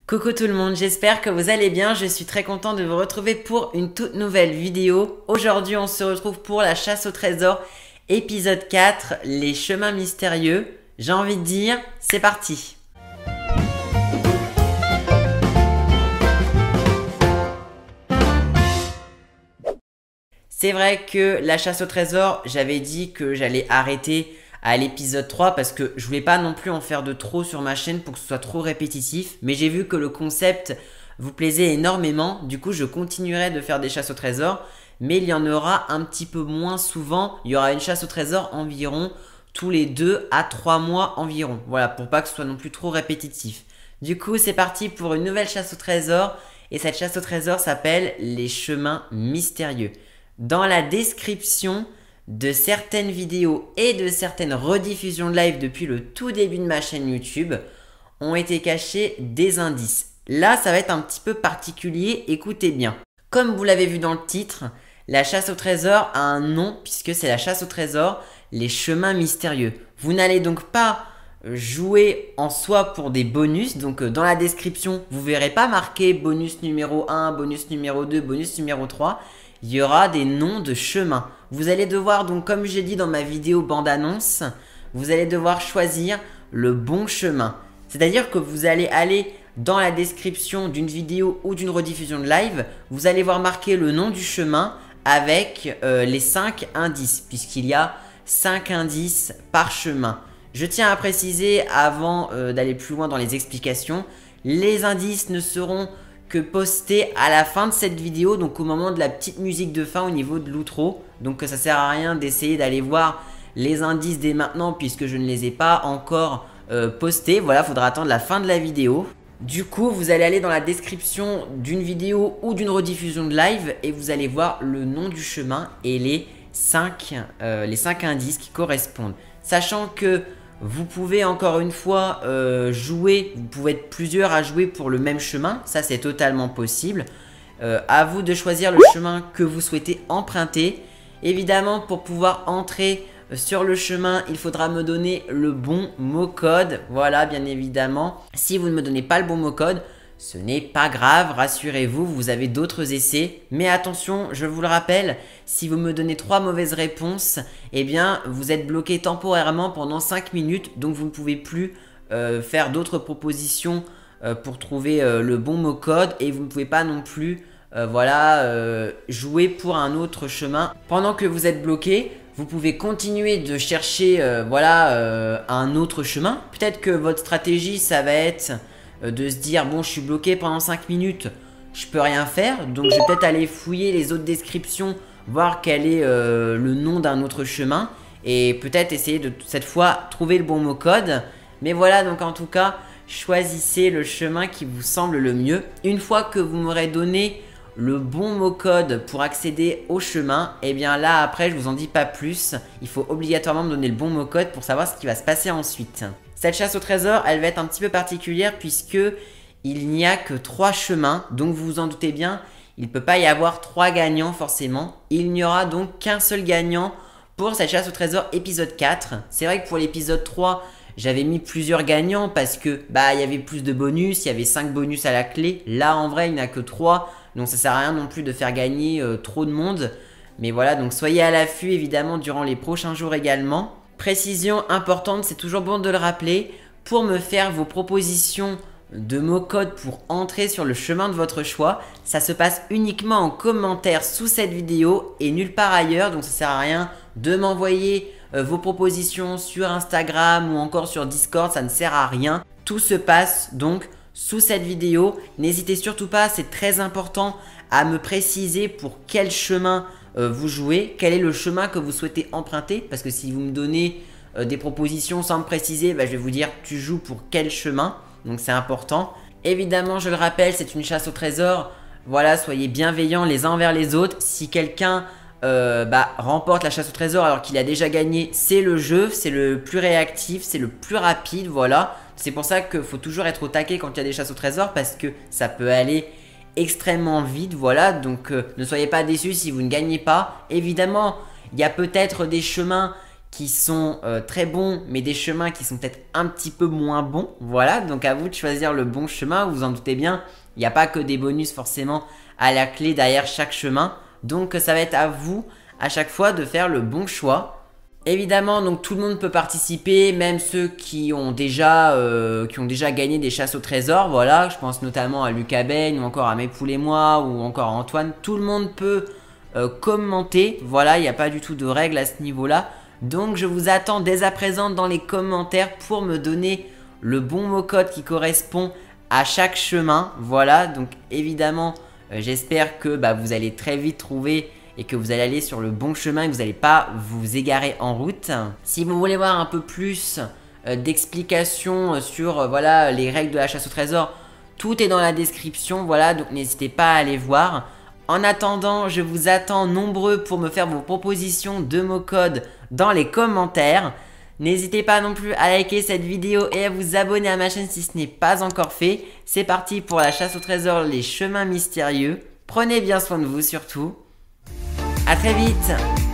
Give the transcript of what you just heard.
Coucou tout le monde, j'espère que vous allez bien. Je suis très content de vous retrouver pour une toute nouvelle vidéo. Aujourd'hui, on se retrouve pour la chasse au trésor, épisode 4, les chemins mystérieux. J'ai envie de dire, c'est parti. C'est vrai que la chasse au trésor, j'avais dit que j'allais arrêter à l'épisode 3 parce que je voulais pas non plus en faire de trop sur ma chaîne pour que ce soit trop répétitif. Mais j'ai vu que le concept vous plaisait énormément. Du coup, je continuerai de faire des chasses au trésor. Mais il y en aura un petit peu moins souvent. Il y aura une chasse au trésor environ tous les 2 à 3 mois environ. Voilà, pour pas que ce soit non plus trop répétitif. Du coup, c'est parti pour une nouvelle chasse au trésor. Et cette chasse au trésor s'appelle les chemins mystérieux. Dans la description de certaines vidéos et de certaines rediffusions de live depuis le tout début de ma chaîne YouTube ont été cachés des indices. Là, ça va être un petit peu particulier, écoutez bien. Comme vous l'avez vu dans le titre, la chasse au trésor a un nom puisque c'est la chasse au trésor, les chemins mystérieux. Vous n'allez donc pas jouer en soi pour des bonus, donc dans la description, vous ne verrez pas marqué bonus numéro 1, bonus numéro 2, bonus numéro 3. Il y aura des noms de chemins. Vous allez devoir donc, comme j'ai dit dans ma vidéo bande-annonce, vous allez devoir choisir le bon chemin. C'est-à-dire que vous allez aller dans la description d'une vidéo ou d'une rediffusion de live, vous allez voir marquer le nom du chemin avec les 5 indices, puisqu'il y a 5 indices par chemin. Je tiens à préciser avant d'aller plus loin dans les explications, les indices ne seront que posté à la fin de cette vidéo, donc au moment de la petite musique de fin au niveau de l'outro. Donc ça sert à rien d'essayer d'aller voir les indices dès maintenant puisque je ne les ai pas encore postés. Voilà, faudra attendre la fin de la vidéo. Du coup, vous allez aller dans la description d'une vidéo ou d'une rediffusion de live et vous allez voir le nom du chemin et les 5 indices qui correspondent. Sachant que vous pouvez encore une fois jouer, vous pouvez être plusieurs à jouer pour le même chemin, ça c'est totalement possible. À vous de choisir le chemin que vous souhaitez emprunter. Évidemment, pour pouvoir entrer sur le chemin, il faudra me donner le bon mot code. Voilà, bien évidemment. Si vous ne me donnez pas le bon mot code, ce n'est pas grave, rassurez-vous, vous avez d'autres essais. Mais attention, je vous le rappelle, si vous me donnez 3 mauvaises réponses, eh bien, vous êtes bloqué temporairement pendant 5 minutes. Donc, vous ne pouvez plus faire d'autres propositions pour trouver le bon mot code. Et vous ne pouvez pas non plus jouer pour un autre chemin. Pendant que vous êtes bloqué, vous pouvez continuer de chercher un autre chemin. Peut-être que votre stratégie, ça va être de se dire bon, je suis bloqué pendant 5 minutes, je peux rien faire, donc je vais peut-être aller fouiller les autres descriptions, voir quel est le nom d'un autre chemin et peut-être essayer de cette fois trouver le bon mot code. Mais voilà, donc en tout cas, choisissez le chemin qui vous semble le mieux. Une fois que vous m'aurez donné le bon mot code pour accéder au chemin, et bien là après je vous en dis pas plus, il faut obligatoirement me donner le bon mot code pour savoir ce qui va se passer ensuite. Cette chasse au trésor, elle va être un petit peu particulière puisque il n'y a que 3 chemins, donc vous vous en doutez bien, il ne peut pas y avoir 3 gagnants forcément. Il n'y aura donc qu'un seul gagnant pour cette chasse au trésor épisode 4. C'est vrai que pour l'épisode 3, j'avais mis plusieurs gagnants parce que il y avait plus de bonus, il y avait 5 bonus à la clé. Là en vrai, il n'y en a que 3, donc ça sert à rien non plus de faire gagner trop de monde. Mais voilà, donc soyez à l'affût évidemment durant les prochains jours également. Précision importante, c'est toujours bon de le rappeler, pour me faire vos propositions de mots code pour entrer sur le chemin de votre choix, ça se passe uniquement en commentaire sous cette vidéo et nulle part ailleurs, donc ça sert à rien de m'envoyer vos propositions sur Instagram ou encore sur Discord, ça ne sert à rien. Tout se passe donc sous cette vidéo. N'hésitez surtout pas, c'est très important à me préciser pour quel chemin vous jouez, quel est le chemin que vous souhaitez emprunter, parce que si vous me donnez des propositions sans me préciser, je vais vous dire tu joues pour quel chemin, donc c'est important. Évidemment, je le rappelle, c'est une chasse au trésor, voilà, soyez bienveillants les uns envers les autres. Si quelqu'un remporte la chasse au trésor alors qu'il a déjà gagné, c'est le jeu, c'est le plus réactif, c'est le plus rapide, voilà. C'est pour ça qu'il faut toujours être au taquet quand il y a des chasses au trésor, parce que ça peut aller extrêmement vite, voilà. Donc ne soyez pas déçus si vous ne gagnez pas. Évidemment, il y a peut-être des chemins qui sont très bons, mais des chemins qui sont peut-être un petit peu moins bons. Voilà, donc à vous de choisir le bon chemin, vous vous en doutez bien. Il n'y a pas que des bonus forcément à la clé derrière chaque chemin. Donc ça va être à vous à chaque fois de faire le bon choix. Évidemment, donc tout le monde peut participer, même ceux qui ont déjà gagné des chasses au trésor. Voilà, je pense notamment à Lucas Ben ou encore à Mes Poules et moi ou encore à Antoine. Tout le monde peut commenter. Voilà, il n'y a pas du tout de règles à ce niveau-là. Donc je vous attends dès à présent dans les commentaires pour me donner le bon mot code qui correspond à chaque chemin. Voilà, donc évidemment, j'espère que vous allez très vite trouver et que vous allez aller sur le bon chemin et que vous n'allez pas vous égarer en route. Si vous voulez voir un peu plus d'explications sur voilà, les règles de la chasse au trésor, tout est dans la description, voilà, donc n'hésitez pas à aller voir. En attendant, je vous attends nombreux pour me faire vos propositions de mots codes dans les commentaires. N'hésitez pas non plus à liker cette vidéo et à vous abonner à ma chaîne si ce n'est pas encore fait. C'est parti pour la chasse au trésor, les chemins mystérieux. Prenez bien soin de vous surtout. À très vite!